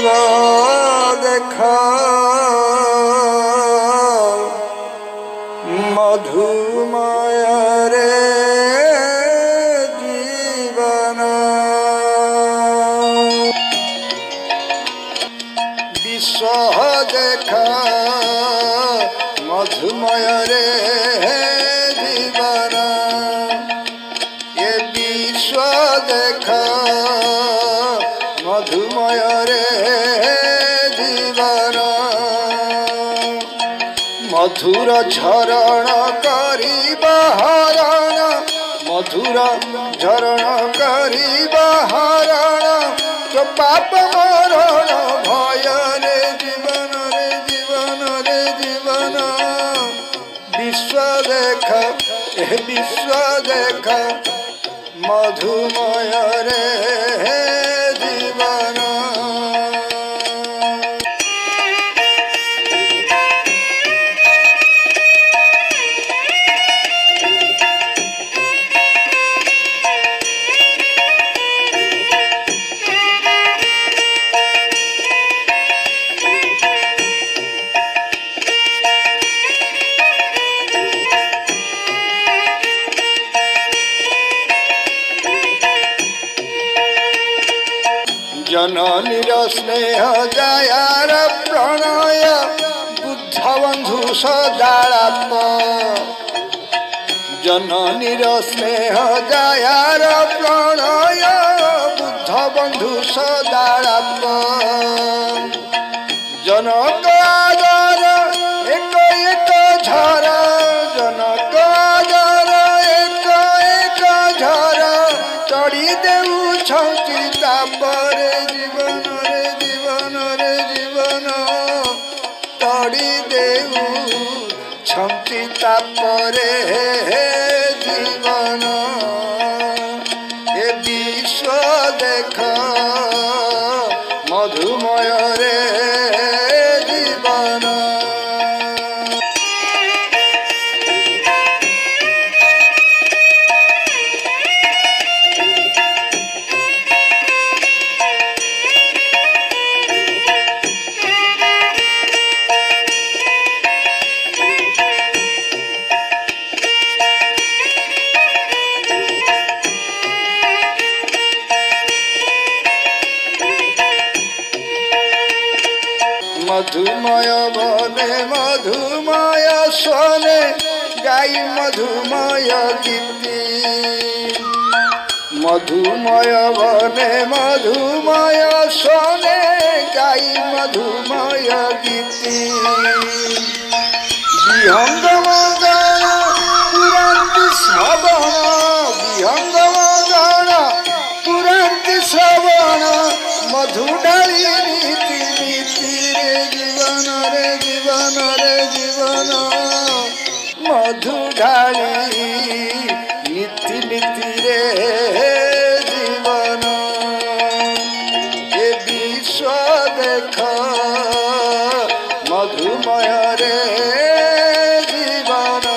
विश्व देख मधुमय रे जीवन विश्व देख मधुमय रे जीवन ये विश्व देख मधुमय रे जीवन मधुर झरण करिबा हरण मधुर झरण करिबा हरण तो पाप मरण भय रे जीवन रे जीवन रे जीवन विश्व देख विश्व देख मधुमय रे जीवन जननीर स्नेह दयार प्रणय बुद्ध बंधु सदालाप जननीर स्नेह दयार प्रणय बुद्ध बंधु सदालाप जनक आदर एक एक झर जनक आदर एक एक झर चढ़ी देउछंती तापरे जीवन रे जीवन रे जीवन तड़ी देउ छंती तापरे जीवन ए विश्व देख मधुमय रे जीवन मधुमय बने मधुमय सोने गाई मधुमय गीति मधुमय बने मधुमय सोने गाई मधुमय गीति विहंग मगन पुरांति श्रवण विहंग मगन पुरांति श्रवण मधु डाली नीति नीति रे जीवन रे जीवन रे जीवन मधु ढाली नीति नीति रे जीवन ये विश्व देख मधुमय रे जीवन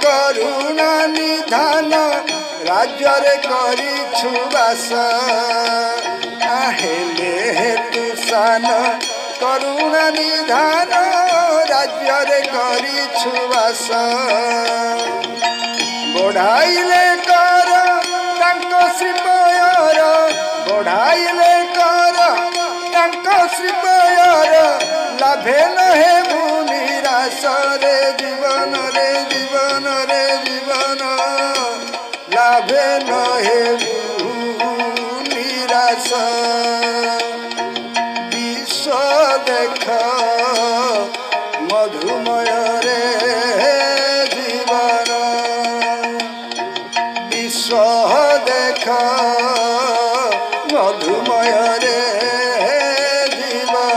करुणा निधान राज्य रे करिछु बास हेले हेतु सान करुणा निधान राज्य रे करिछु बास बढ़ाइले कर तांको श्रीपयर बढ़ाइले कर तांको श्रीपयर लाभे नहे मुनिराश रे जीवन रे जीवन रे जीवन लाभे नहे मुनिराश विश्व देख मधुमय रे जीवन विश्व देख मधुमय रे जीवन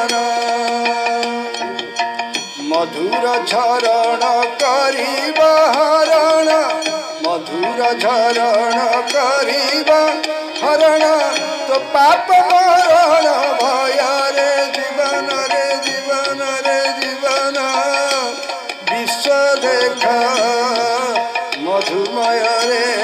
କରିବା ହରଣ ମଧୁର ଝରଣ କରିବା ହରଣ ତୋ ପାପ ମରଣ ଭୟରେ ଜୀବନରେ ଜୀବନରେ ଜୀବନ ବିଶ୍ୱ ଦେଖ ମଧୁମୟରେ